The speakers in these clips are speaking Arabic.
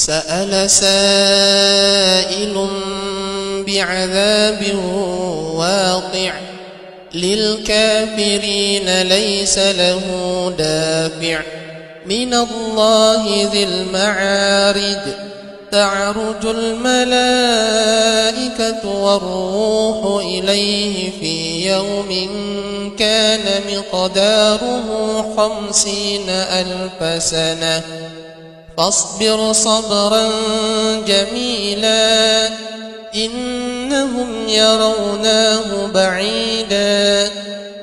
سأل سائل بعذاب واقع للكافرين ليس له دافع من الله ذي المعارج تعرج الملائكة والروح إليه في يوم كان مقداره 50,000 سنة فاصبر صبرا جميلا إنهم يروناه بعيدا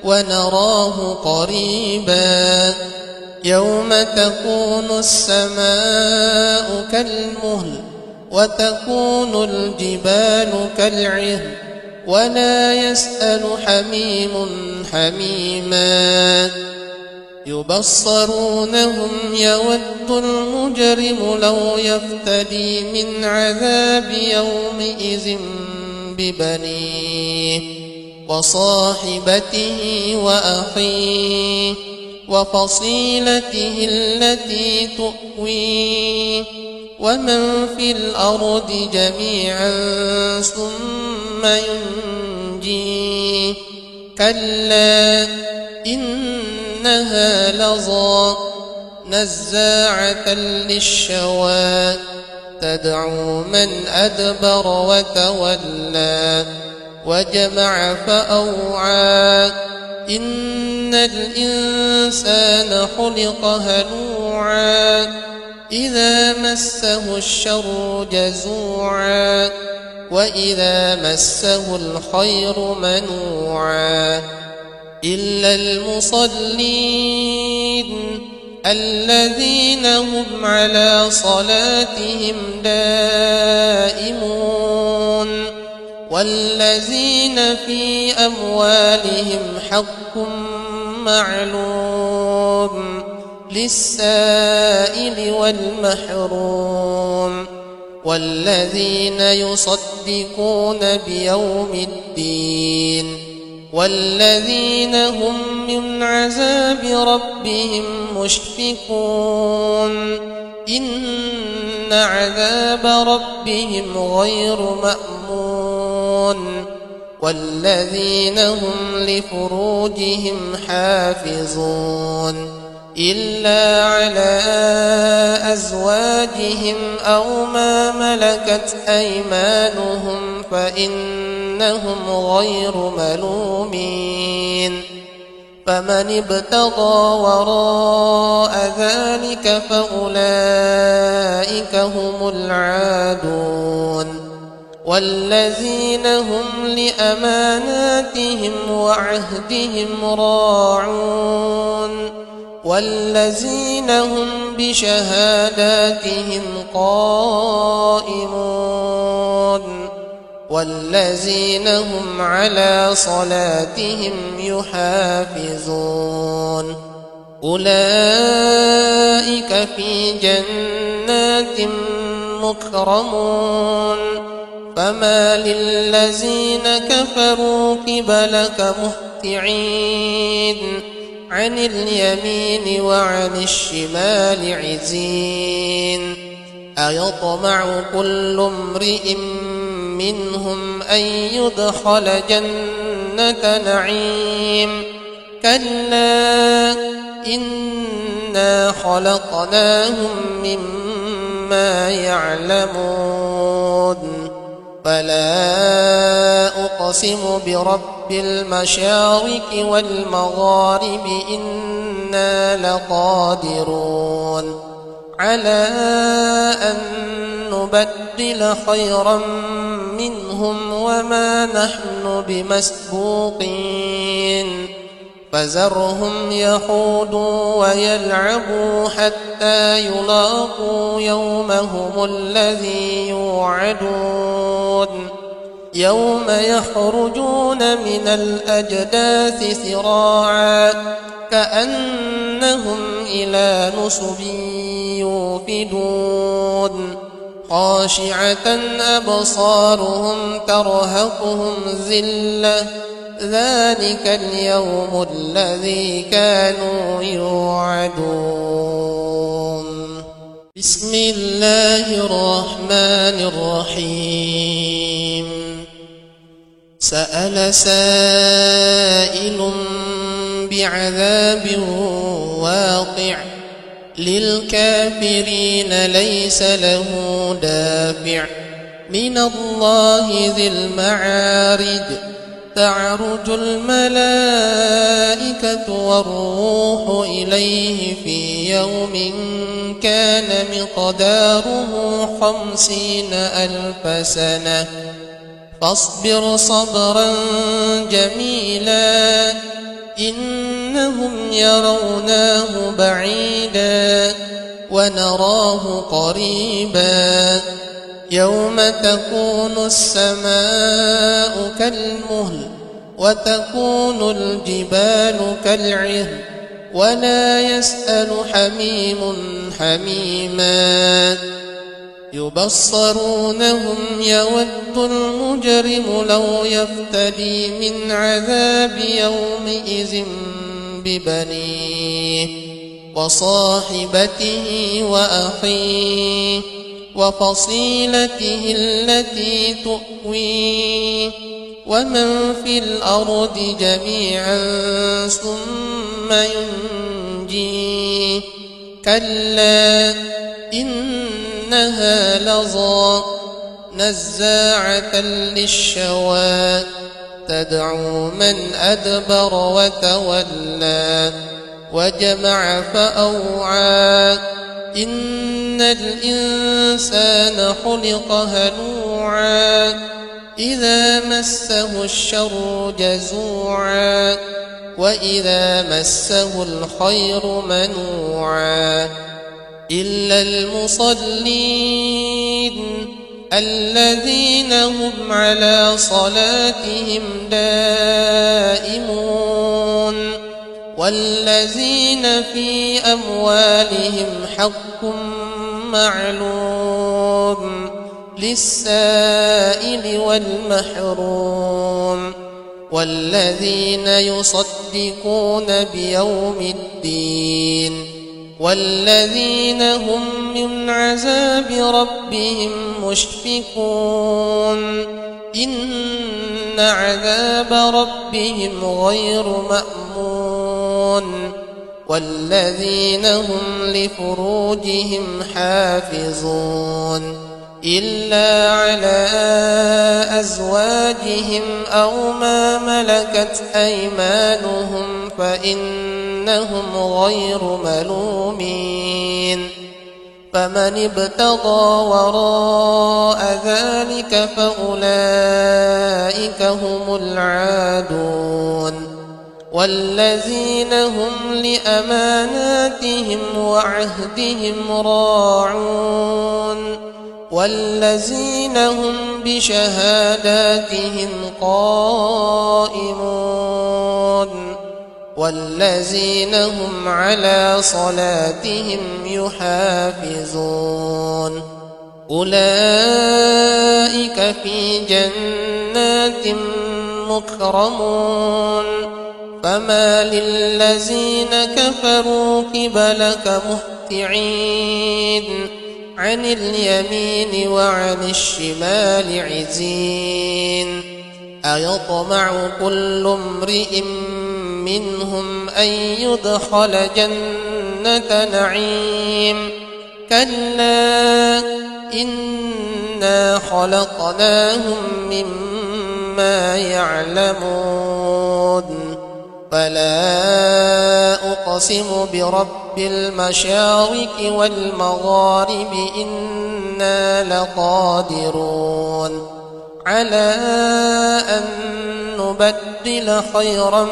ونراه قريبا يوم تكون السماء كالمهل وتكون الجبال كالعهن ولا يسأل حميم حميما يبصرونهم يود المجرم لو يفتدي من عذاب يومئذ ببنيه وصاحبته وأخيه وفصيلته التي تؤويه ومن في الأرض جميعا ثم ينجيه كلا إنها لظى نزاعة للشوى تدعو من أدبر وتولى وجمع فأوعى إن الإنسان خلق هلوعا إذا مسه الشر جزوعا وإذا مسه الخير منوعا إلا المصلين الذين هم على صلاتهم دائمون والذين في أموالهم حق معلوم للسائل والمحروم والذين يصدقون بيوم الدين والذين هم من عذاب ربهم مشفقون إن عذاب ربهم غير مأمون والذين هم لفروجهم حافظون إلا على أزواجهم أو ما ملكت أيمانهم فإنهم غير ملومين فمن ابتغى وراء ذلك فأولئك هم العادون والذين هم لأماناتهم وعهدهم راعون والذين هم بشهاداتهم قائمون والذين هم على صلاتهم يحافظون أولئك في جنات مكرمون فما للذين كفروا قبلك مهطعين عن اليمين وعن الشمال عزين أيطمع كل امرئ منهم أن يدخل جنة نعيم كلا إنا خلقناهم مما يعلمون فلا أقسم برب المشارق والمغارب إنا لقادرون على أن نبدل خيرا منهم وما نحن بمسبوقين فذرهم يخوضوا ويلعبوا حتى يلاقوا يومهم الذي يوعدون يوم يخرجون من الأجداث سراعا كأنهم إلى نصب يوفدون خاشعة أبصارهم ترهقهم ذلة ذلك اليوم الذي كانوا يوعدون بسم الله الرحمن الرحيم سأل سائل بعذاب واقع للكافرين ليس له دافع من الله ذي المعارج تعرج الملائكة والروح إليه في يوم كان مقداره 50,000 سنة فاصبر صبرا جميلا إنهم يروناه بعيدا ونراه قريبا يوم تكون السماء كالمهل وتكون الجبال كالعهن ولا يسأل حميم حميما يبصرونهم يود المجرم لو يفتدي من عذاب يومئذ ببنيه وصاحبته وأخيه وفصيلته التي تؤويه ومن في الأرض جميعا ثم ينجيه كلا إنها لظى نزاعة للشوى تدعو من أدبر وتولى وجمع فأوعى إن الإنسان خلق هلوعا إذا مسه الشر جزوعا وإذا مسه الخير منوعا إلا المصلين الذين هم على صلاتهم دائمون والذين في أموالهم حق معلوم للسائل والمحروم والذين يصدقون بيوم الدين والذين هم من عذاب ربهم مشفقون إن عذاب ربهم غير مأمون والذين هم لفروجهم حافظون إلا على أزواجهم أو ما ملكت أيمانهم فإنهم غير ملومين فمن ابتغى وراء ذلك فأولئك هم العادون والذين هم لأماناتهم وعهدهم راعون والذين هم بشهاداتهم قائمون والذين هم على صلاتهم يحافظون أولئك في جنات مكرمون فما للذين كفروا قبلك مهطعين عن اليمين وعن الشمال عزين أيطمع كل امرئ منهم أن يدخل جنة نعيم كلا إنا خلقناهم مما يعلمون فلا أقسم برب المشارق والمغارب إنا لقادرون على أن نبدل خيرا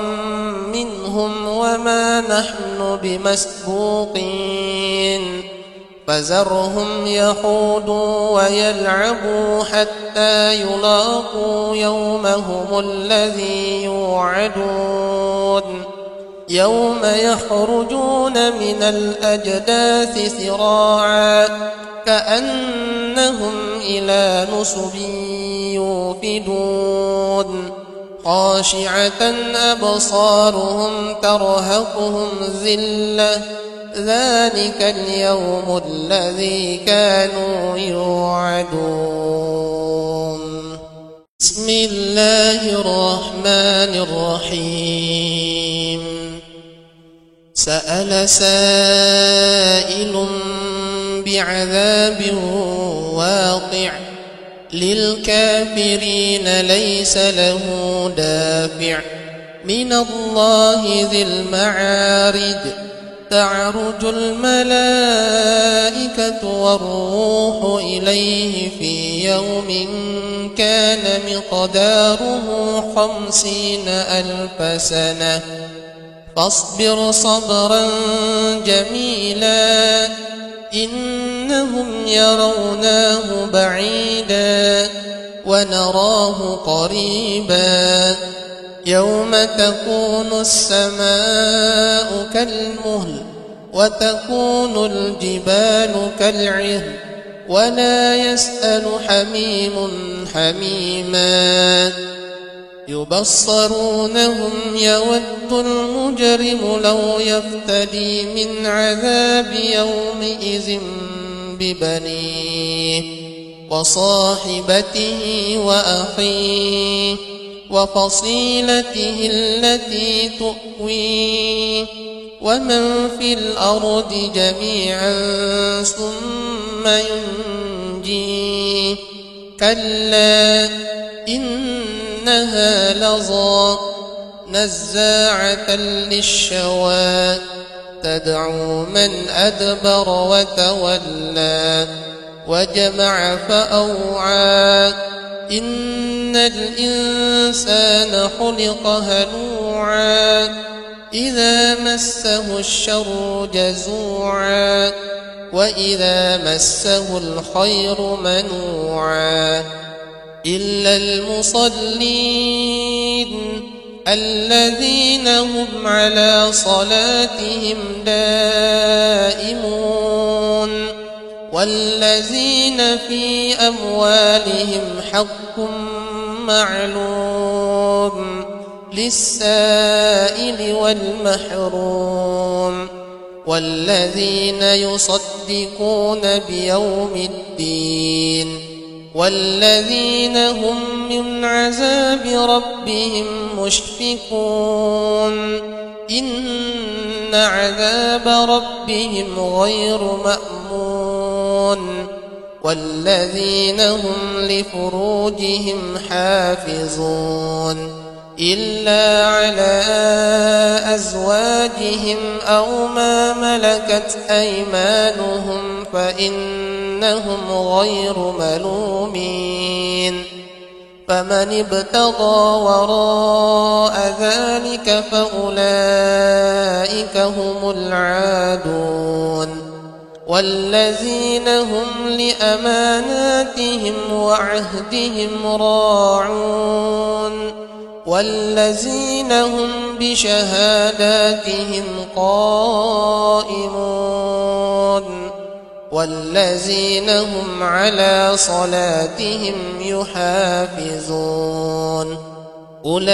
منهم وما نحن بمسبوقين فذرهم يخوضوا ويلعبوا حتى يلاقوا يومهم الذي يوعدون يوم يخرجون من الأجداث سراعا كأنهم إلى نصب يوفدون خاشعة أبصارهم ترهقهم ذلة ذلك اليوم الذي كانوا يوعدون. بسم الله الرحمن الرحيم. سأل سائل بعذاب واقع للكافرين ليس له دافع من الله ذي المعارج تعرج الملائكة والروح إليه في يوم كان مقداره 50,000 سنة فاصبر صبرا جميلا إنهم يروناه بعيدا ونراه قريبا يوم تكون السماء كالمهل وتكون الجبال كالعهن ولا يسأل حميم حميما يبصرونهم يود المجرم لو يفتدي من عذاب يومئذ ببنيه وصاحبته وأخيه وفصيلته التي تؤويه ومن في الأرض جميعا ثم ينجيه كلا إنها لظى نزاعة للشوى تدعو من أدبر وتولى وجمع فأوعى إن الإنسان خلق هلوعا إذا مسه الشر جزوعا وإذا مسه الخير منوعا إلا المصلين الذين هم على صلاتهم دائمون والذين في أموالهم حق معلوم للسائل والمحروم والذين يصدقون بيوم الدين والذين هم من عذاب ربهم مشفقون إن عذاب ربهم غير مأمون والذين هم لفروجهم حافظون إلا على أزواجهم أو ما ملكت أيمانهم فإنهم غير ملومين فمن ابتغى وراء ذلك فأولئك هم العادون والذين هم لأماناتهم وعهدهم راعون والذين هم بشهاداتهم قائمون والذين هم على صلاتهم يحافظون أولئك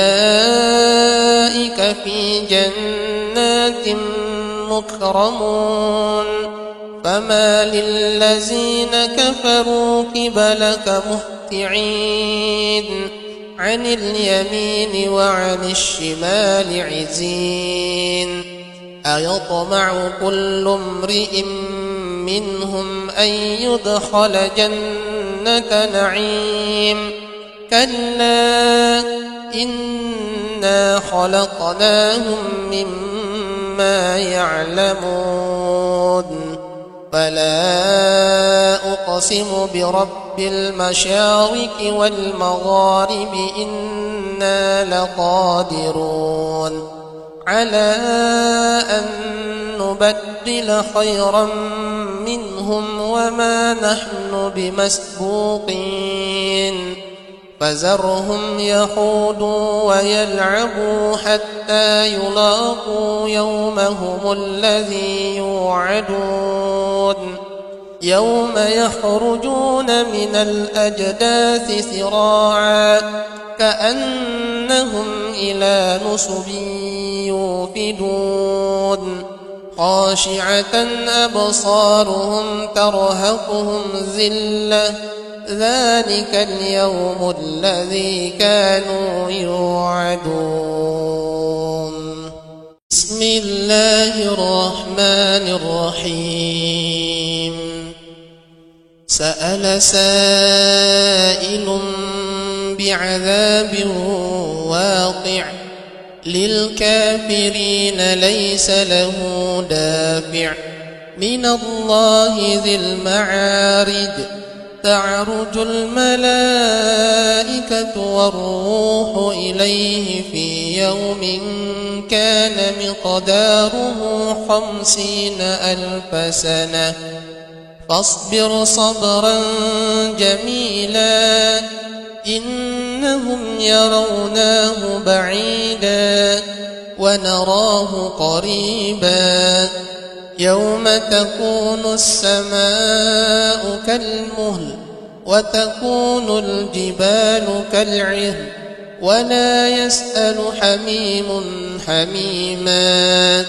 في جنات مكرمون فما للذين كفروا قبلك مهطعين عن اليمين وعن الشمال عزين أيطمع كل امرئ منهم أن يدخل جنة نعيم كلا إنا خلقناهم مما يعلمون فلا أقسم برب المشارق والمغارب إنا لقادرون على أن نبدل خيرا منهم وما نحن بمسبوقين فذرهم يخوضوا ويلعبوا حتى يلاقوا يومهم الذي يوعدون يوم يخرجون من الأجداث سراعا كأنهم إلى نصب يوفدون خاشعة أبصارهم ترهقهم ذلة ذلك اليوم الذي كانوا يوعدون. بسم الله الرحمن الرحيم. سأل سائل بعذاب واقع للكافرين ليس له دافع من الله ذي المعارج تعرج الملائكة والروح إليه في يوم كان مقداره 50,000 سنة فاصبر صبرا جميلا إنهم يروناه بعيدا ونراه قريبا يوم تكون السماء كالمهل وتكون الجبال كالعهن ولا يسأل حميم حميما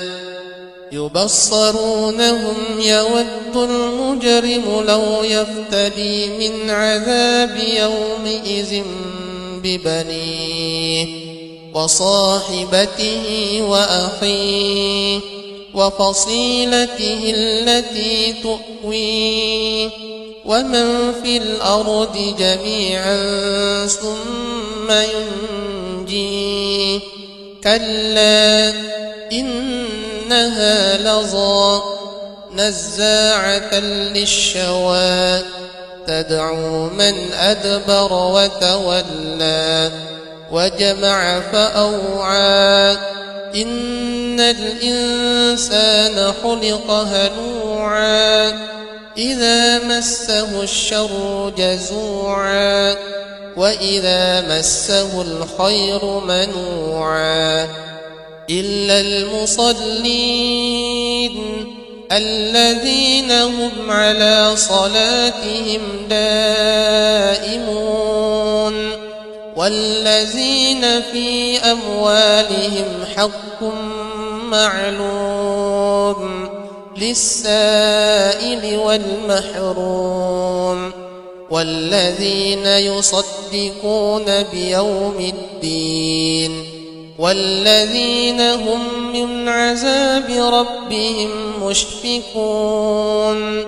يبصرونهم يود المجرم لو يفتدي من عذاب يومئذ ببنيه وصاحبته وأخيه وفصيلته التي تؤويه ومن في الأرض جميعا ثم ينجيه كلا إنها لظى نزاعة للشوى تدعو من أدبر وتولى وجمع فأوعى إن الإنسان خلق هلوعا إذا مسه الشر جزوعا وإذا مسه الخير منوعا إلا المصلين الذين هم على صلاتهم دائمون والذين في أموالهم حق معلوم للسائل والمحروم والذين يصدقون بيوم الدين والذين هم من عذاب ربهم مشفقون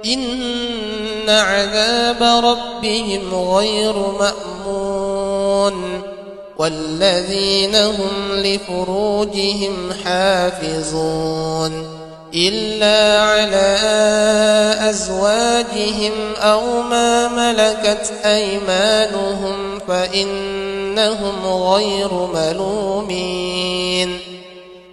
إن عذاب ربهم غير مأمون والذين هم لفروجهم حافظون إلا على أزواجهم أو ما ملكت أيمانهم فإنهم غير ملومين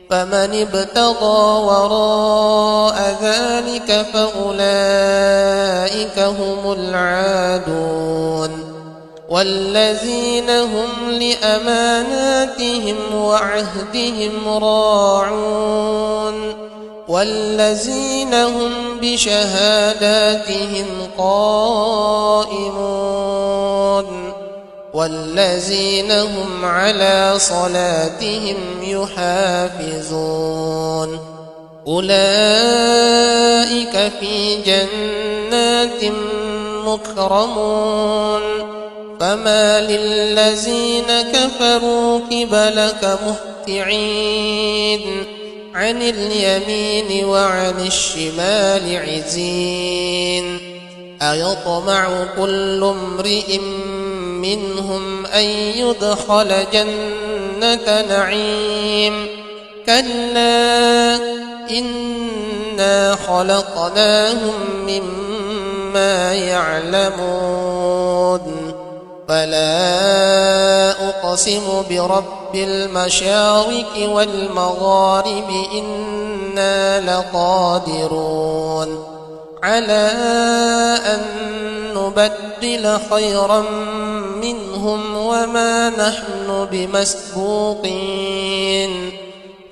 فمن ابتغى وراء ذلك فأولئك هم العادون والذين هم لأماناتهم وعهدهم راعون والذين هم بشهاداتهم قائمون والذين هم على صلاتهم يحافظون أولئك في جنات مكرمون فما للذين كفروا قبلك مهطعين عن اليمين وعن الشمال عزين أيطمع كل امرئ منهم أن يدخل جنة نعيم كلا إنا خلقناهم مما يعلمون فلا أقسم برب المشارق والمغارب إنا لقادرون على أن نبدل خيرا منهم وما نحن بمسبوقين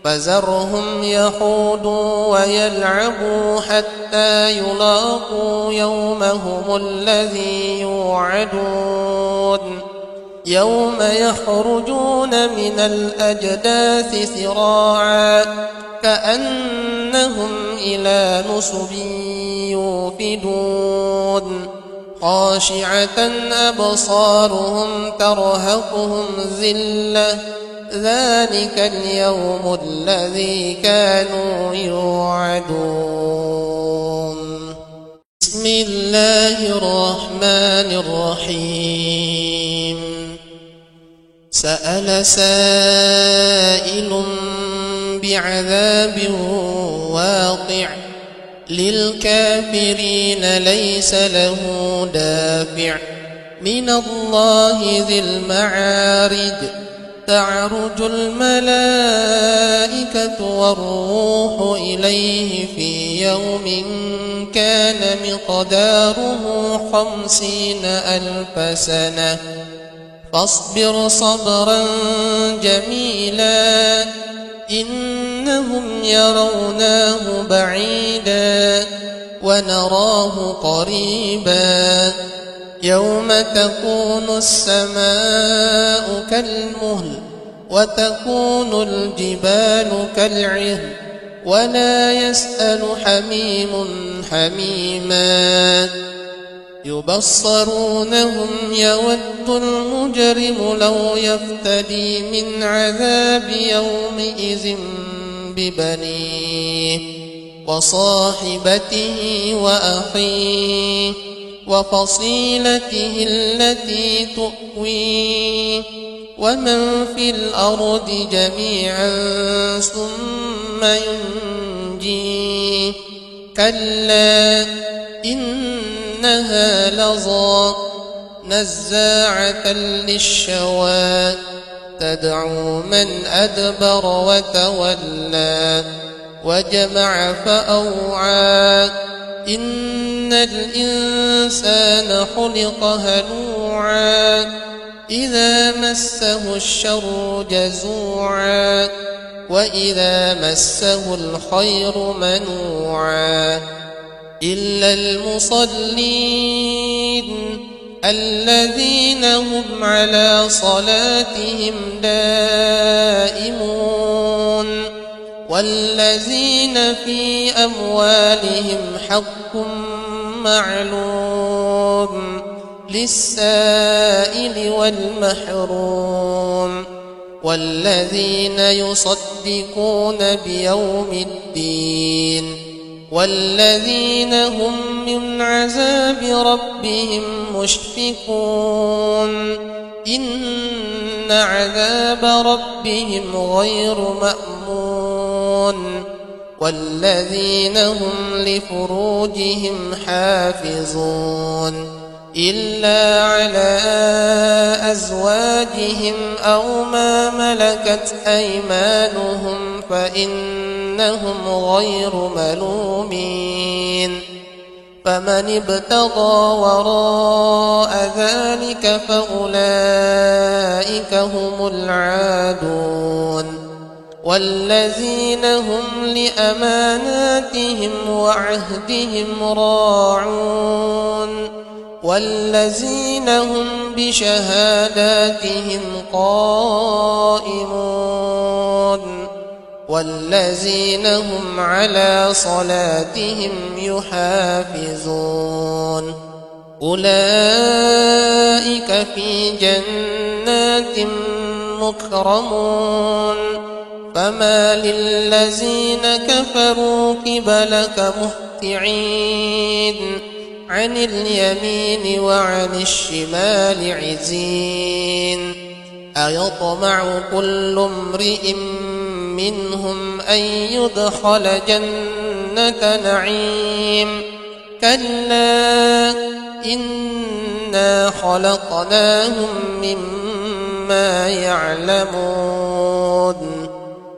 فذرهم يخوضوا ويلعبوا حتى يلاقوا يومهم الذي يوعدون يوم يخرجون من الأجداث سراعا كأنهم إنهم إلى نصب يوفدون خاشعة أبصارهم ترهقهم ذلة ذلك اليوم الذي كانوا يوعدون. بسم الله الرحمن الرحيم. سأل سائل بعذاب واقع للكافرين ليس له دافع من الله ذي المعارج تعرج الملائكة والروح إليه في يوم كان مقداره 50,000 سنة فاصبر صبرا جميلا إنهم يروناه بعيدا ونراه قريبا يوم تكون السماء كالمهل وتكون الجبال كالعهن ولا يسأل حميم حميما يبصرونهم يود المجرم لو يفتدي من عذاب يومئذ ببنيه وصاحبته وأخيه وفصيلته التي تؤويه ومن في الأرض جميعا ثم ينجيه كلا إنها لظى نزاعة للشوى تدعو من أدبر وتولى وجمع فأوعى إن الإنسان خلق هلوعا إذا مسه الشر جزوعا وإذا مسه الخير منوعا إلا المصلين الذين هم على صلاتهم دائمون والذين في أموالهم حق معلوم للسائل والمحروم والذين يصدقون بيوم الدين والذين هم من عذاب ربهم مشفقون إن عذاب ربهم غير مأمون والذين هم لفروجهم حافظون إلا على أزواجهم أو ما ملكت أيمانهم فإنهم غير ملومين فمن ابتغى وراء ذلك فأولئك هم العادون والذين هم لأماناتهم وعهدهم راعون والذين هم بشهاداتهم قائمون والذين هم على صلاتهم يحافظون أولئك في جنات مكرمون فما للذين كفروا قبلك مهطعين عن اليمين وعن الشمال عزين أيطمع كل امرئ منهم أن يدخل جنة نعيم كلا إنا خلقناهم مما يعلمون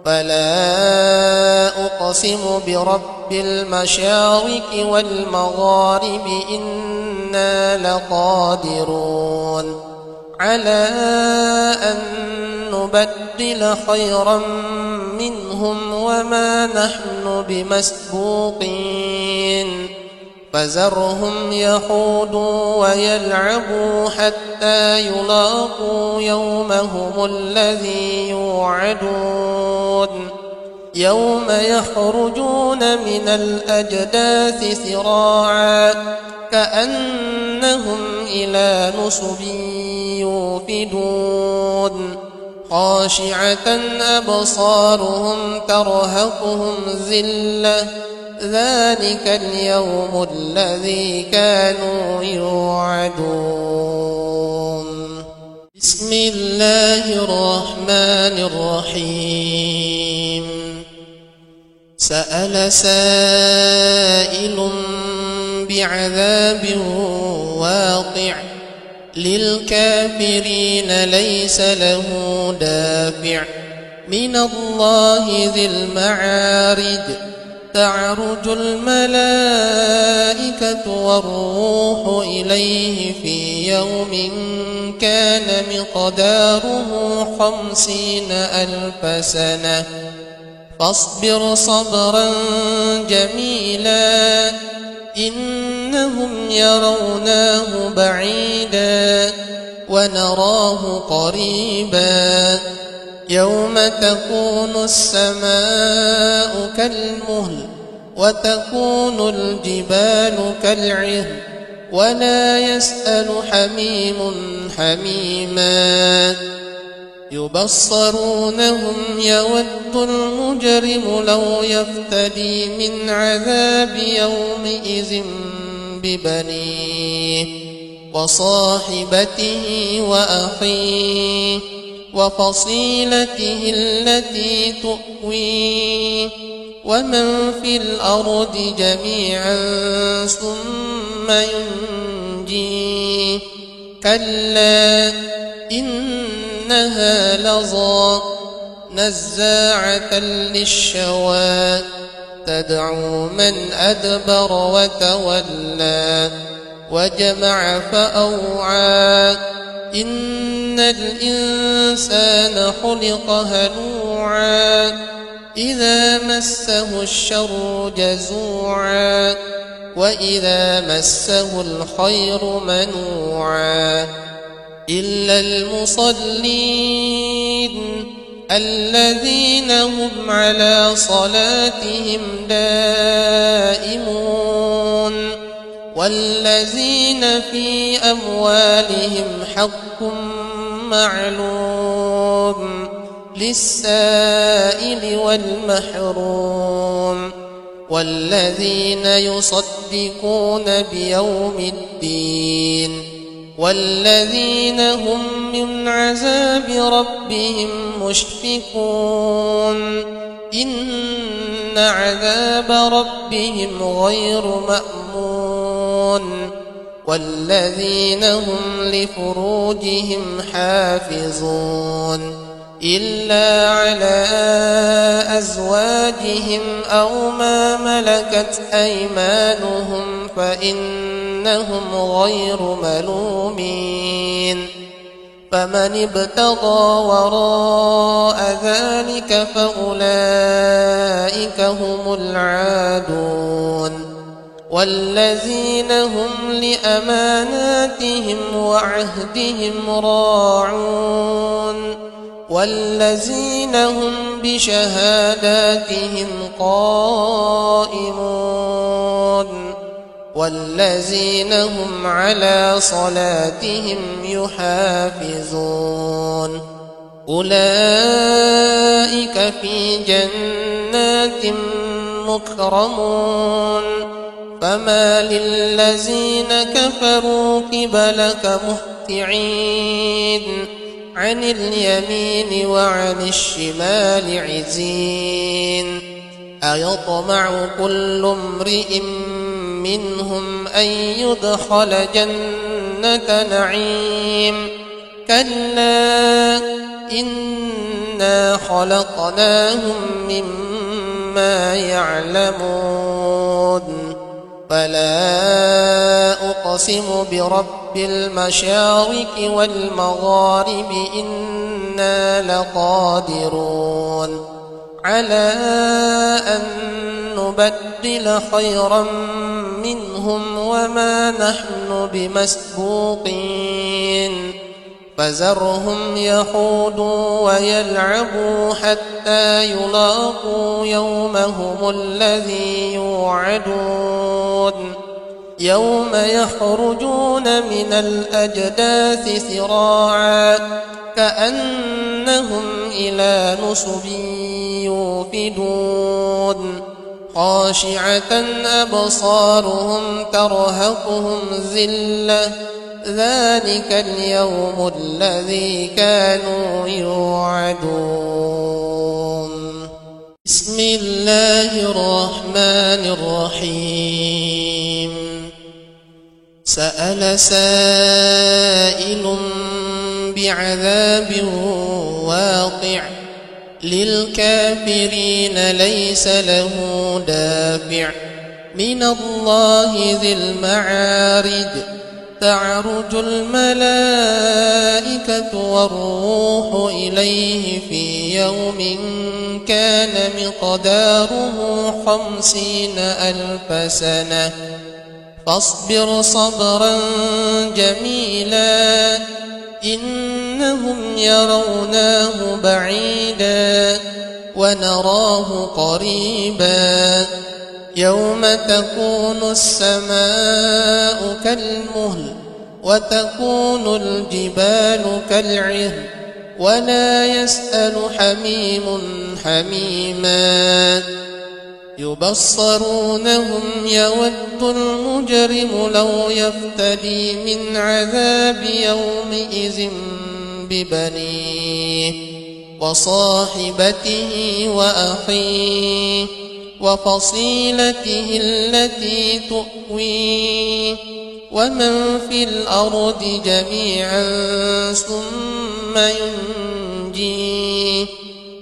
فلا أقسم برب المشارق والمغارب إنا لقادرون على أن نبدل خيرا منهم وما نحن بمسبوقين فذرهم يخوضوا ويلعبوا حتى يلاقوا يومهم الذي يوعدون يوم يخرجون من الأجداث سراعا كأنهم إلى نصب يوفدون خاشعة أبصارهم ترهقهم ذلة ذلك اليوم الذي كانوا يوعدون. بسم الله الرحمن الرحيم. سأل سائل بعذاب واقع للكافرين ليس له دافع من الله ذي المعارج تعرج الملائكة والروح إليه في يوم كان مقداره 50,000 سنة فاصبر صبرا جميلا إنهم يروناه بعيدا ونراه قريبا يوم تكون السماء كالمهل وتكون الجبال كالعهن ولا يسأل حميم حميما يبصرونهم يود المجرم لو يفتدي من عذاب يومئذ ببنيه وصاحبته وأخيه وفصيلته التي تؤويه ومن في الأرض جميعا ثم ينجيه كلا إنها لظى نزاعة للشوى تدعو من أدبر وتولى وجمع فأوعى إن الإنسان خلق هلوعا إذا مسه الشر جزوعا وإذا مسه الخير منوعا إلا المصلين الذين هم على صلاتهم دائمون والذين في أموالهم حق معلوم للسائل والمحروم والذين يصدقون بيوم الدين والذين هم من عذاب ربهم مشفقون إن عذاب ربهم غير مأمون والذين هم لفروجهم حافظون إلا على أزواجهم أو ما ملكت أيمانهم فإنهم غير ملومين فمن ابتغى وراء ذلك فأولئك هم العادون والذين هم لأماناتهم وعهدهم راعون والذين هم بشهاداتهم قائمون والذين هم على صلاتهم يحافظون أولئك في جنات مكرمون فما للذين كفروا قبلك مهطعين عن اليمين وعن الشمال عزين أيطمع كل امرئ منهم أن يدخل جنة نعيم كلا إنا خلقناهم مما يعلمون فلا أقسم برب المشارق والمغارب إنا لقادرون على أن نبدل خيرا منهم وما نحن بمسبوقين فذرهم يخوضوا ويلعبوا حتى يلاقوا يومهم الذي يوعدون يوم يخرجون من الأجداث سراعا كأنهم إلى نصب يوفدون خاشعة أبصارهم ترهقهم ذلة ذلك اليوم الذي كانوا يوعدون. بسم الله الرحمن الرحيم. سأل سائل بعذاب واقع للكافرين ليس له دافع من الله ذي المعارج تعرج الملائكة والروح إليه في يوم كان مقداره 50,000 سنة فاصبر صبرا جميلا إنهم يروناه بعيدا ونراه قريبا يوم تكون السماء كالمهل وتكون الجبال كالعهن ولا يسأل حميم حميما يبصرونهم يود المجرم لو يفتدي من عذاب يومئذ ببنيه وصاحبته وأخيه وفصيلته التي تؤويه ومن في الأرض جميعا ثم ينجيه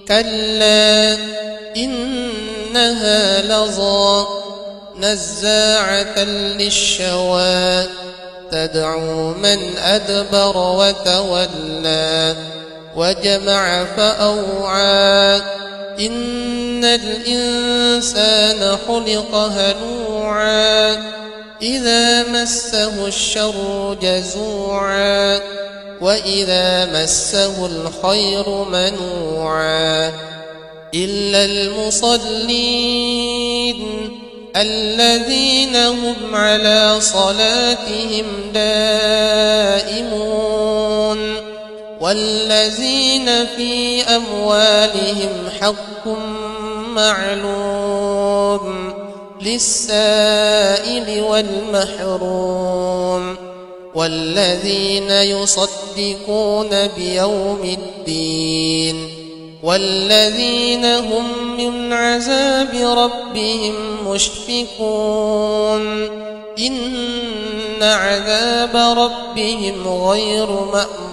كلا إنها لظى نزاعة للشوى تدعو من أدبر وتولى وجمع فأوعى إن الإنسان خلق هلوعا إذا مسه الشر جزوعا وإذا مسه الخير منوعا إلا المصلين الذين هم على صلاتهم دائمون والذين في أموالهم حق معلوم للسائل والمحروم والذين يصدقون بيوم الدين والذين هم من عذاب ربهم مشفقون إن عذاب ربهم غير مأمون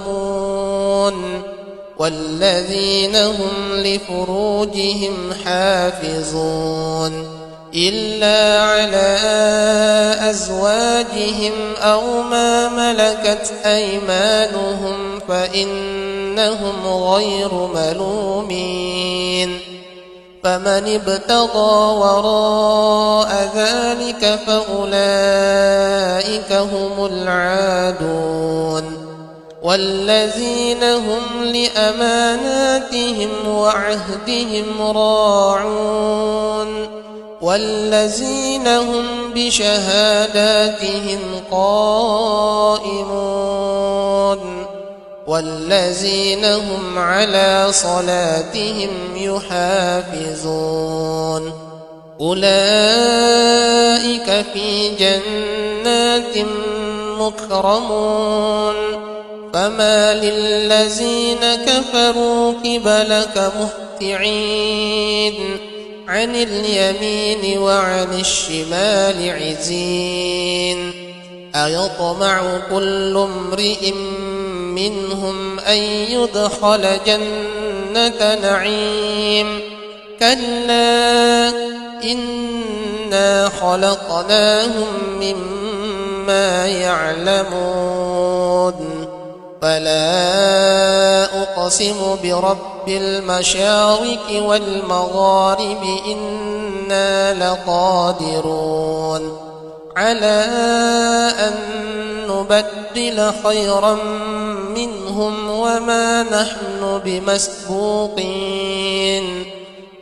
والذين هم لفروجهم حافظون إلا على أزواجهم أو ما ملكت أيمانهم فإنهم غير ملومين فمن ابتغى وراء ذلك فأولئك هم العادون والذين هم لأماناتهم وعهدهم راعون والذين هم بشهاداتهم قائمون والذين هم على صلاتهم يحافظون أولئك في جنات مكرمون فما للذين كفروا قبلك مهطعين عن اليمين وعن الشمال عزين أيطمع كل امرئ منهم أن يدخل جنة نعيم كلا إنا خلقناهم مما يعلمون فلا أقسم برب المشارق والمغارب إنا لقادرون على أن نبدل خيرا منهم وما نحن بمسبوقين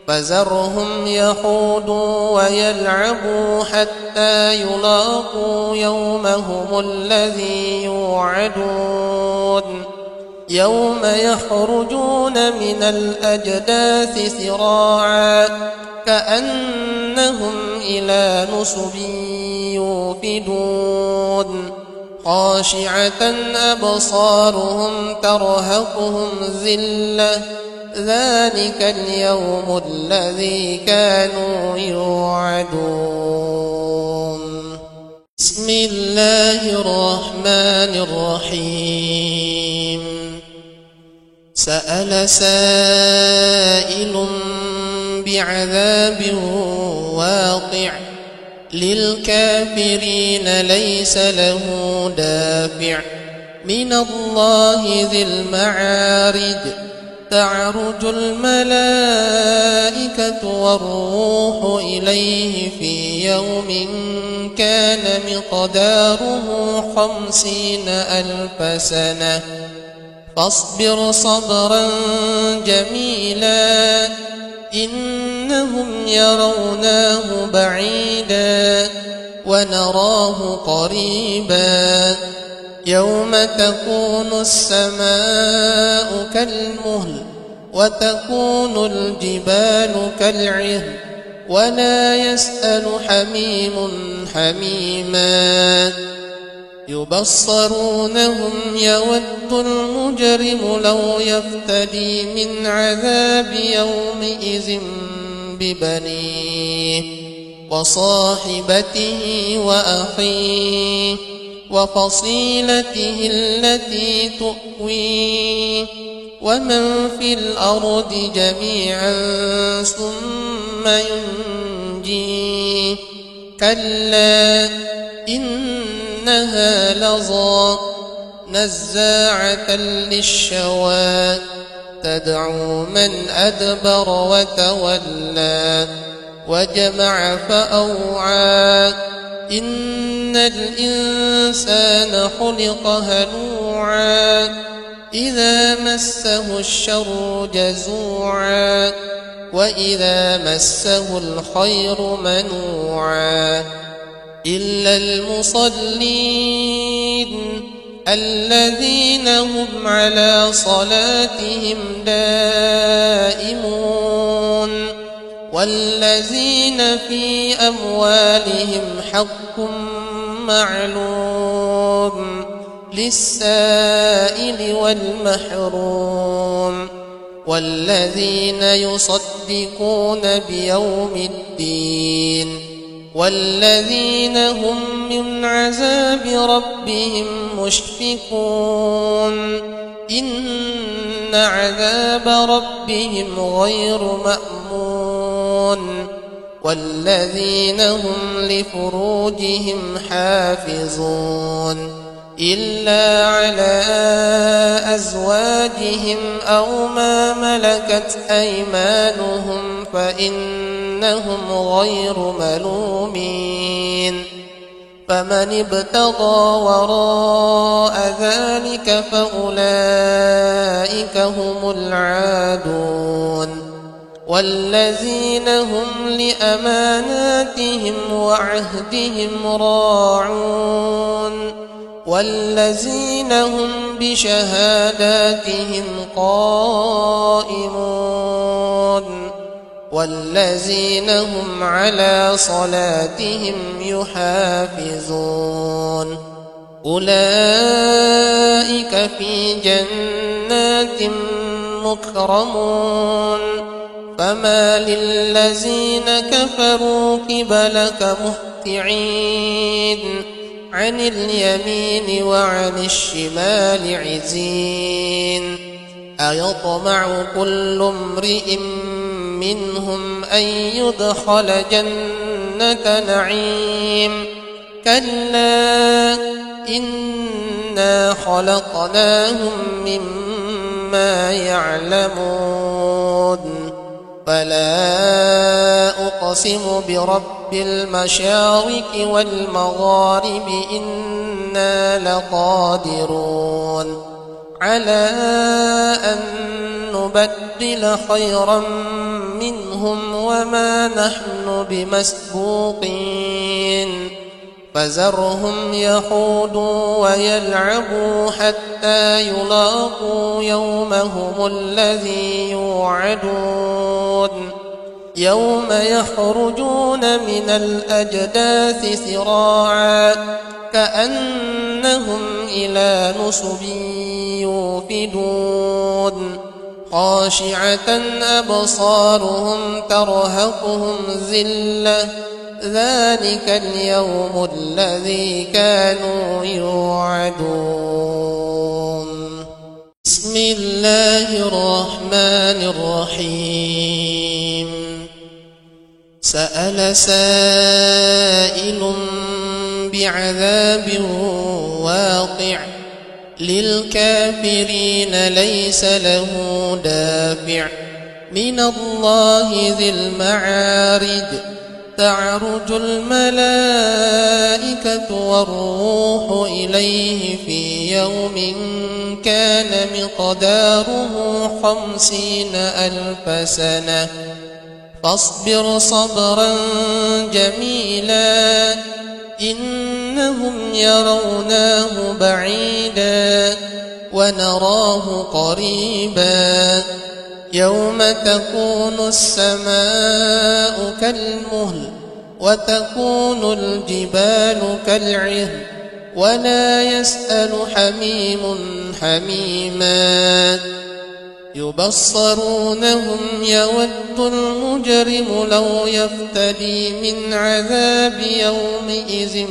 فذرهم يخوضوا ويلعبوا حتى يلاقوا يومهم الذي يوعدون يوم يخرجون من الأجداث سراعا كأنهم إلى نصب يوفدون خاشعة أبصارهم ترهقهم ذلة ذلك اليوم الذي كانوا يوعدون. بسم الله الرحمن الرحيم. سأل سائل بعذاب واقع للكافرين ليس له دافع من الله ذي المعارج تعرج الملائكة والروح إليه في يوم كان مقداره 50,000 سنة فاصبر صبرا جميلا إنهم يروناه بعيدا ونراه قريبا يوم تكون السماء كالمهل وتكون الجبال كالعهن ولا يسأل حميم حميما يبصرونهم يود المجرم لو يفتدي من عذاب يومئذ ببنيه وصاحبته وأخيه وفصيلته التي تؤويه ومن في الأرض جميعا ثم ينجيه كلا إنها لظى نزاعة للشوى تدعو من أدبر وتولى وجمع فأوعى إن الإنسان خلق هلوعا إذا مسه الشر جزوعا وإذا مسه الخير منوعا إلا المصلين الذين هم على صلاتهم دائمون والذين في أموالهم حق معلوم للسائل والمحروم والذين يصدقون بيوم الدين والذين هم من عذاب ربهم مشفقون إن عذاب ربهم غير مأمون والذين هم لفروجهم حافظون إلا على أزواجهم أو ما ملكت أيمانهم فإنهم غير ملومين فمن ابتغى وراء ذلك فأولئك هم العادون والذين هم لأماناتهم وعهدهم راعون والذين هم بشهاداتهم قائمون والذين هم على صلاتهم يحافظون أولئك في جنات مكرمون فما للذين كفروا قبلك مهطعين عن اليمين وعن الشمال عزين أيطمع كل امرئ منهم أن يدخل جنة نعيم كلا إنا خلقناهم مما يعلمون فلا أقسم برب المشارق والمغارب إنا لقادرون على أن نبدل خيرا منهم وما نحن بمسبوقين فذرهم يخوضوا ويلعبوا حتى يلاقوا يومهم الذي يوعدون يوم يخرجون من الأجداث سراعا كأنهم إلى نصب يوفدون خاشعة أبصارهم ترهقهم ذلة ذلك اليوم الذي كانوا يوعدون. بسم الله الرحمن الرحيم. سأل سائل بعذاب واقع للكافرين ليس له دافع من الله ذي المعارج تعرج الملائكة والروح إليه في يوم كان مقداره 50,000 سنة فاصبر صبرا جميلا إنهم يروناه بعيدا ونراه قريبا يوم تكون السماء كالمهل وتكون الجبال كالعهن ولا يسأل حميم حميما يبصرونهم يود المجرم لو يفتدي من عذاب يومئذ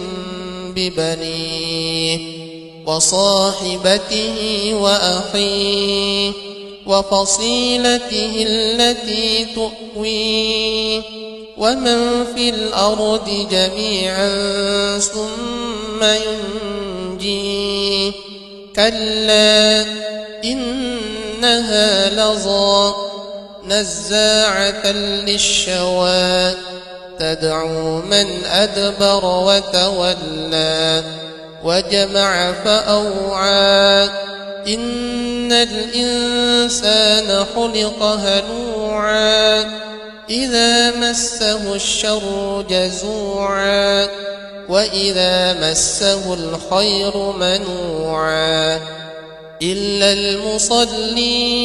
ببنيه وصاحبته وأخيه وفصيلته التي تؤويه ومن في الأرض جميعا ثم ينجيه كلا إنها لظى نزاعة للشوى تدعو من أدبر وتولى وجمع فأوعى إن الإنسان خلق هلوعا إذا مسه الشر جزوعا وإذا مسه الخير منوعا إلا المصلين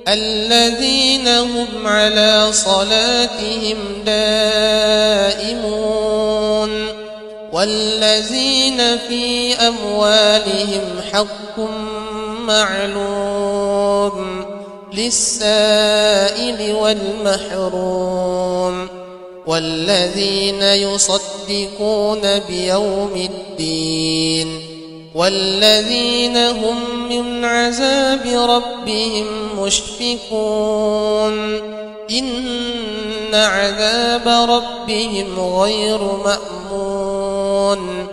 الذين هم على صلاتهم دائمون والذين في أموالهم حق معلوم للسائل والمحروم والذين يصدقون بيوم الدين والذين هم من عذاب ربهم مشفقون إن عذاب ربهم غير مأمون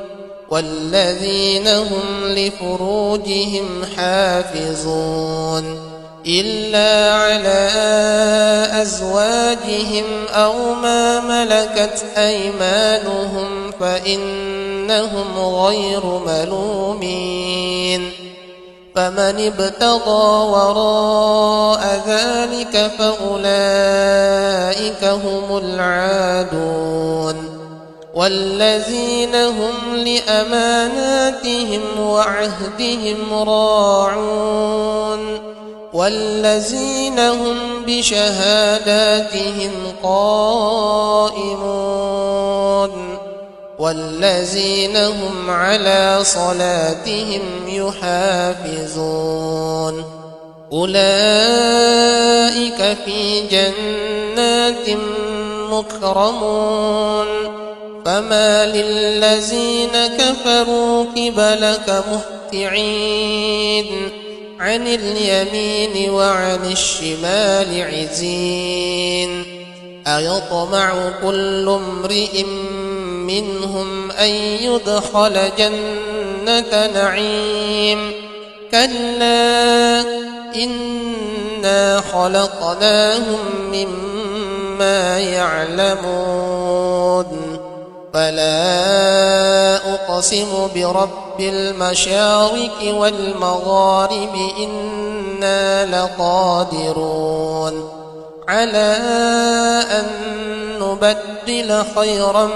والذين هم لفروجهم حافظون إلا على أزواجهم أو ما ملكت أيمانهم فإنهم غير ملومين فمن ابتغى وراء ذلك فأولئك هم العادون والذين هم لأماناتهم وعهدهم راعون والذين هم بشهاداتهم قائمون والذين هم على صلاتهم يحافظون أولئك في جنات مكرمون فما للذين كفروا قبلك مهطعين عن اليمين وعن الشمال عزين أيطمع كل امرئ منهم أن يدخل جنة نعيم كلا إن إنا خلقناهم مما يعلمون فلا أقسم برب المشارق والمغارب إنا لقادرون على أن نبدل خيرا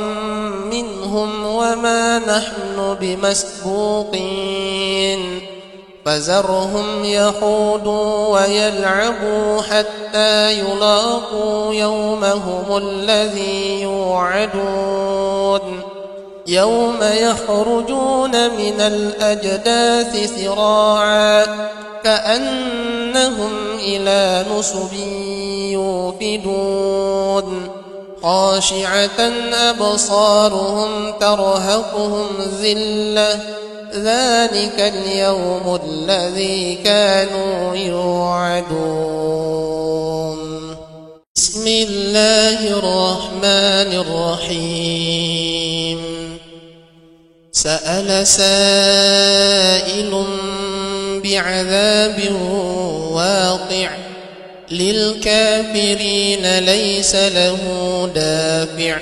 منهم وما نحن بمسبوقين فذرهم يخوضوا ويلعبوا حتى يلاقوا يومهم الذي يوعدون يوم يخرجون من الأجداث سراعا كأنهم إلى نصب يوفدون خاشعة أبصارهم ترهقهم ذلة ذلك اليوم الذي كانوا يوعدون بسم الله الرحمن الرحيم سأل سائل بعذاب واقع للكافرين ليس له دافع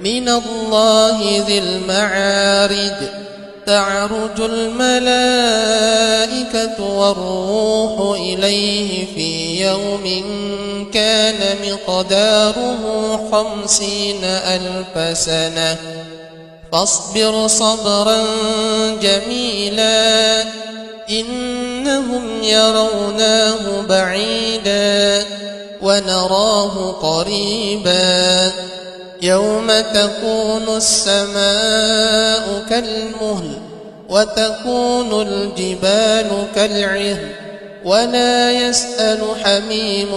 من الله ذي المعارج تعرج الملائكة والروح إليه في يوم كان مقداره 50,000 سنة فاصبر صبرا جميلا إنهم يروناه بعيدا ونراه قريبا يوم تكون السماء كالمهل وتكون الجبال كالعهن ولا يسأل حميم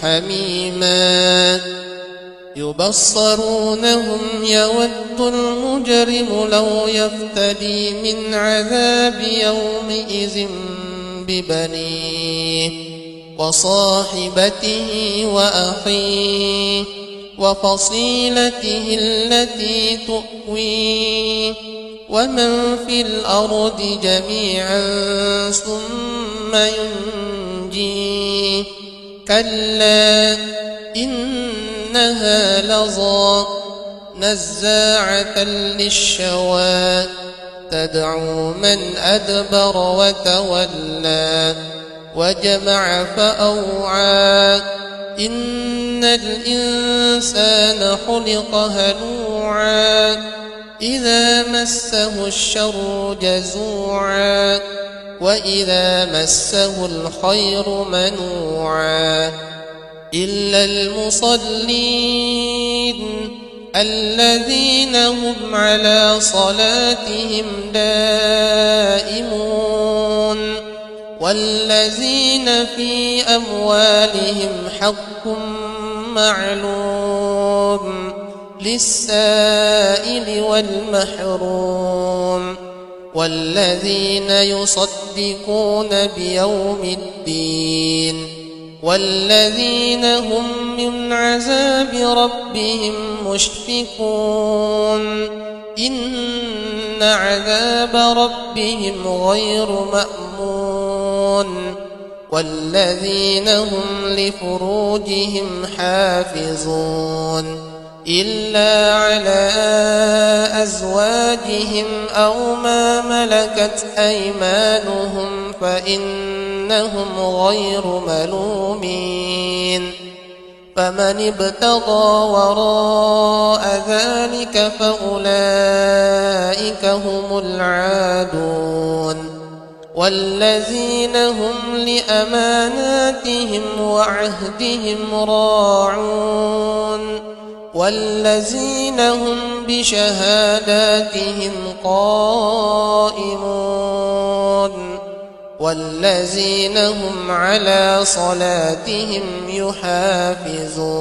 حميما يبصرونهم يود المجرم لو يفتدي من عذاب يومئذ ببنيه وصاحبته وأخيه وفصيلته التي تؤويه ومن في الأرض جميعا ثم ينجيه كلا إنها لظى نزاعة للشوى تدعو من أدبر وتولى وجمع فأوعى إن الإنسان خلق هلوعا إذا مسه الشر جزوعا وإذا مسه الخير منوعا إلا المصلين الذين هم على صلاتهم دائمون والذين في أموالهم حق معلوم للسائل والمحروم والذين يصدقون بيوم الدين والذين هم من عذاب ربهم مشفقون إن عذاب ربهم غير مأمون والذين هم لفروجهم حافظون إلا على أزواجهم أو ما ملكت أيمانهم فإنهم غير ملومين فمن ابتغى وراء ذلك فأولئك هم العادون والذين هم لأماناتهم وعهدهم راعون والذين هم بشهاداتهم قائمون والذين هم على صلاتهم يحافظون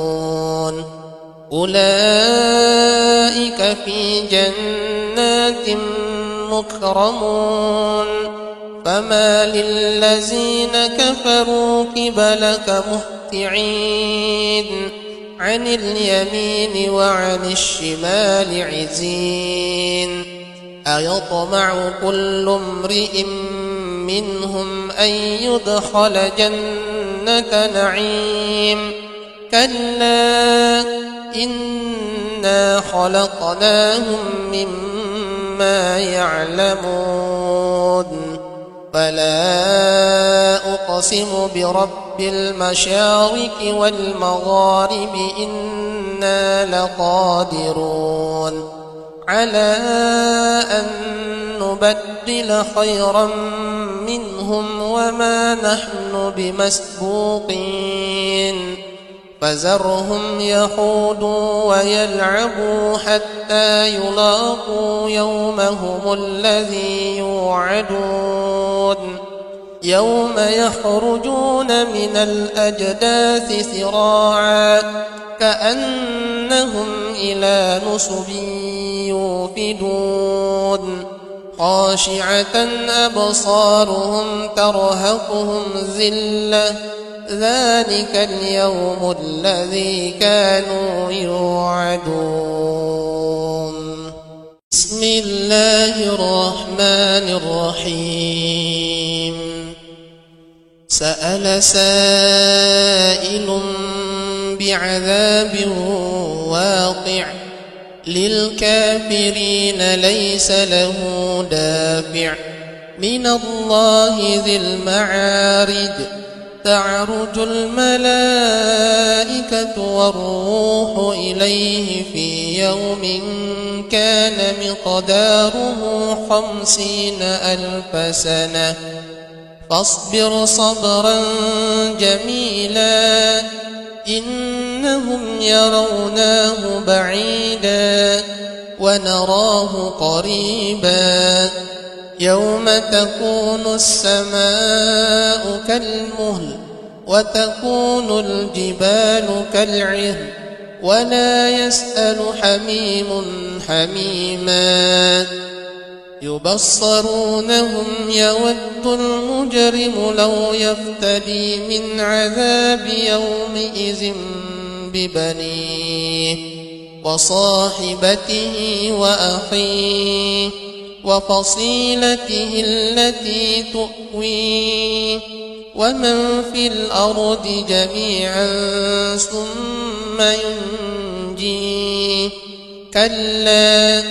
أولئك في جنات مكرمون فما للذين كفروا قبلك مهطعين عن اليمين وعن الشمال عزين أيطمع كل امرئ منهم أن يدخل جنة جنة نعيم كلا إنا خلقناهم مما يعلمون فلا أقسم برب المشارق والمغارب إنا لقادرون على أن نبدل خيرا منهم وما نحن بمسبوقين فذرهم يخوضوا ويلعبوا حتى يلاقوا يومهم الذي يوعدون يوم يخرجون من الأجداث سراعا كأنهم إلى نصب يوفدون خاشعة أبصارهم ترهقهم ذلة ذلك اليوم الذي كانوا يوعدون بسم الله الرحمن الرحيم سأل سائل بعذاب واقع للكافرين ليس له دافع من الله ذي المعارج تعرج الملائكة والروح إليه في يوم كان مقداره 50,000 سنة فاصبر صبرا جميلا إنهم يروناه بعيدا ونراه قريبا يوم تكون السماء كالمهل وتكون الجبال كالعهن ولا يسأل حميم حميما يبصرونهم يود المجرم لو يفتدي من عذاب يومئذ ببنيه وصاحبته وأخيه وفصيلته التي تؤويه ومن في الأرض جميعا ثم ينجيه كلا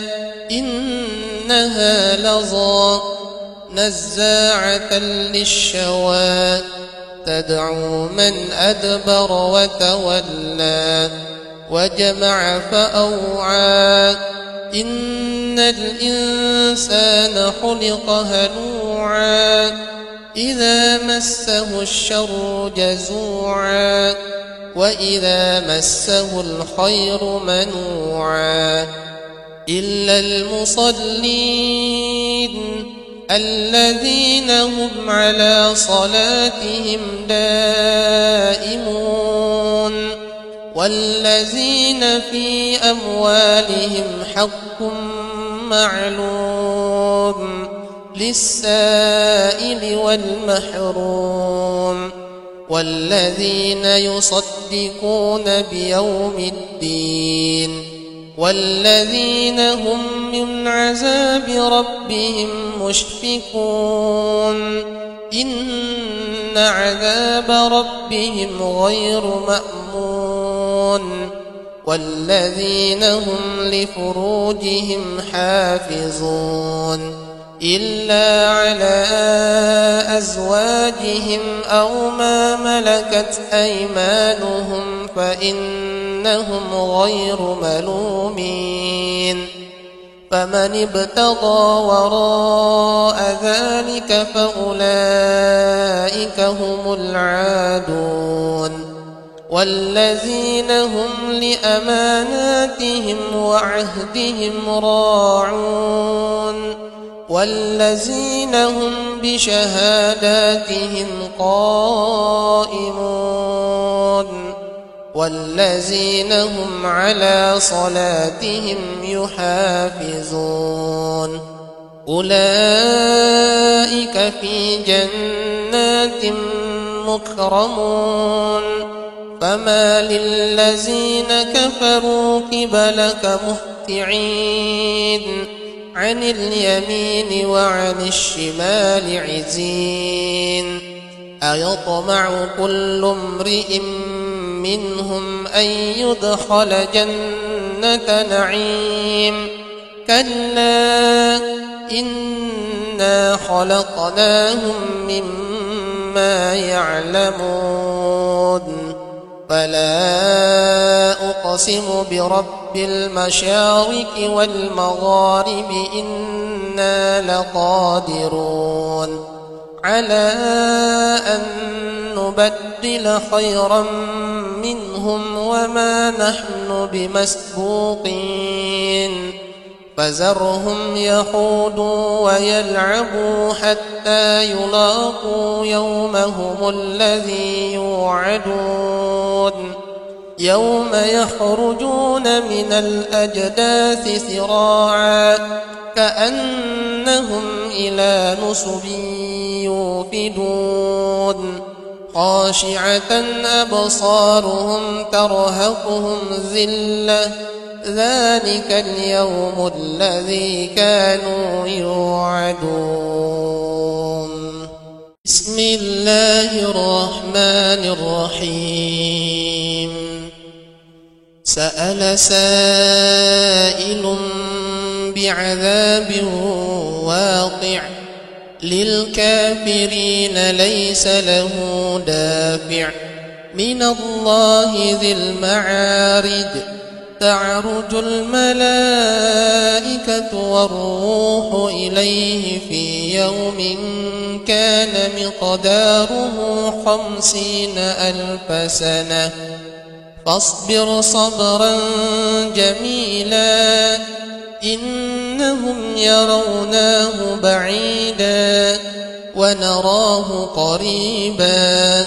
إنها لظى نزاعة للشوى تدعو من أدبر وتولى وجمع فأوعى إن الإنسان خلق هلوعا إذا مسه الشر جزوعا وإذا مسه الخير منوعا إلا المصلين الذين هم على صلاتهم دائمون والذين في أموالهم حق معلوم للسائل والمحروم والذين يصدقون بيوم الدين والذين هم من عذاب ربهم مشفقون إن عذاب ربهم غير مأمون والذين هم لفروجهم حافظون إلا على أزواجهم أو ما ملكت أيمانهم فإنهم غير ملومين فمن ابتغى وراء ذلك فأولئك هم العادون والذين هم لأماناتهم وعهدهم راعون والذين هم بشهاداتهم قائمون والذين هم على صلاتهم يحافظون أولئك في جنات مكرمون فما للذين كفروا قبلك مهطعين عن اليمين وعن الشمال عزين أيطمع كل امرئ منهم أن يدخل جنة نعيم كلا إنا خلقناهم مما يعلمون فلا أقسم برب المشارق والمغارب إنا لقادرون على أن نبدل خيرا منهم وما نحن بمسبوقين فذرهم يخوضوا ويلعبوا حتى يلاقوا يومهم الذي يوعدون يوم يخرجون من الأجداث سراعا كأنهم إلى نصب يوفدون خاشعة أبصارهم ترهقهم ذلة ذلك اليوم الذي كانوا يوعدون بسم الله الرحمن الرحيم سأل سائل بعذاب واقع للكافرين ليس له دافع من الله ذي المعارج تعرج الملائكة والروح إليه في يوم كان مقداره 50,000 سنة فاصبر صبرا جميلا إنهم يروناه بعيدا ونراه قريبا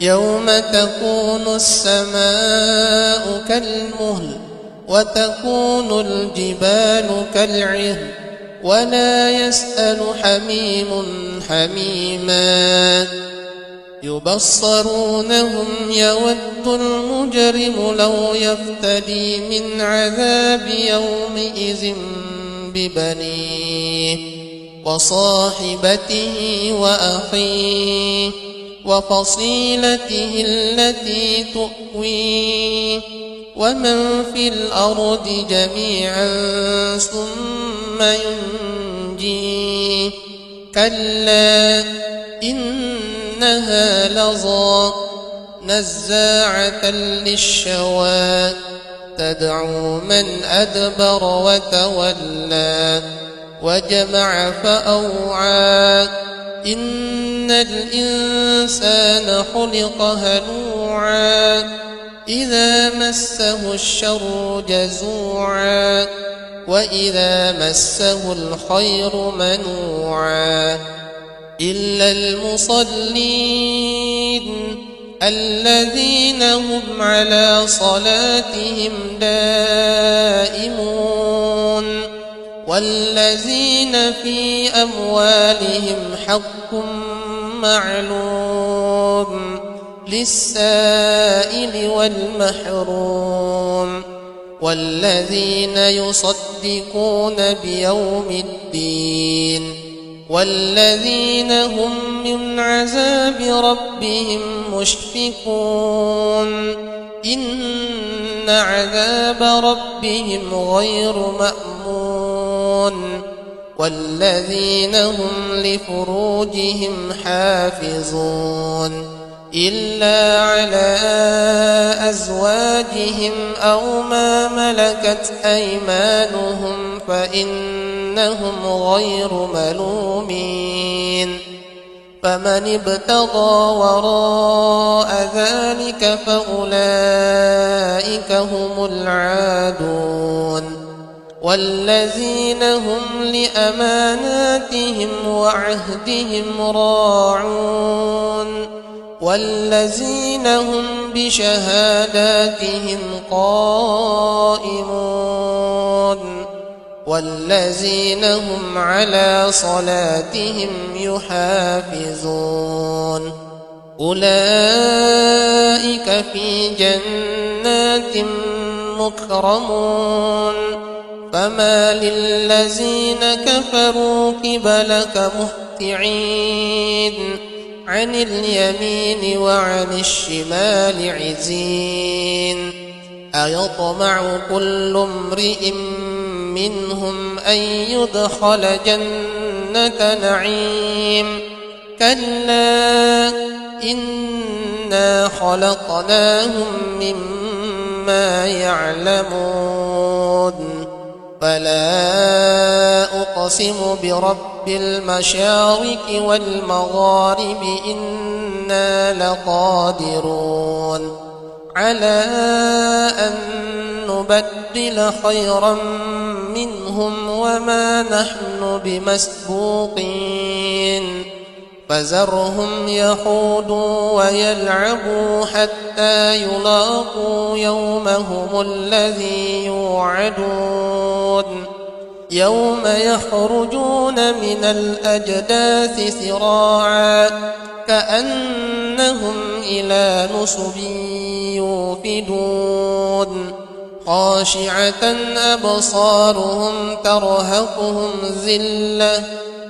يوم تكون السماء كالمهل وتكون الجبال كالعهن ولا يسأل حميم حميما يبصرونهم يود المجرم لو يفتدي من عذاب يومئذ ببنيه وصاحبته وأخيه وفصيلته التي تؤويه ومن في الأرض جميعا ثم ينجيه كلا إنها لظى نزاعة للشوى تدعو من أدبر وتولى وجمع فأوعى إن الإنسان خلق هلوعا إذا مسه الشر جزوعا وإذا مسه الخير منوعا إلا المصلين الذين هم على صلاتهم دائمون والذين في أموالهم حق معلوم للسائل والمحروم والذين يصدقون بيوم الدين والذين هم من عذاب ربهم مشفقون إن عذاب ربهم غير مأمون والذين هم لفروجهم حافظون إلا على أزواجهم أو ما ملكت أيمانهم فإنهم غير ملومين فمن ابتغى وراء ذلك فأولئك هم العادون والذين هم لأماناتهم وعهدهم راعون والذين هم بشهاداتهم قائمون والذين هم على صلاتهم يحافظون أولئك في جنات مكرمون فما للذين كفروا قبلك مهطعين عن اليمين وعن الشمال عزين أيطمع كل امرئ منهم أن يدخل جنة نعيم كلا إنا خلقناهم مما يعلمون فلا أقسم برب المشارق والمغارب إنا لقادرون على أن نبدل خيرا منهم وما نحن بمسبوقين فذرهم يخوضوا ويلعبوا حتى يلاقوا يومهم الذي يوعدون يوم يخرجون من الأجداث سراعا كأنهم إلى نصب يوفدون خاشعة أبصارهم ترهقهم ذلة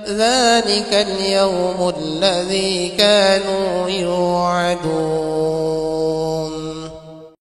ذلك اليوم الذي كانوا يوعدون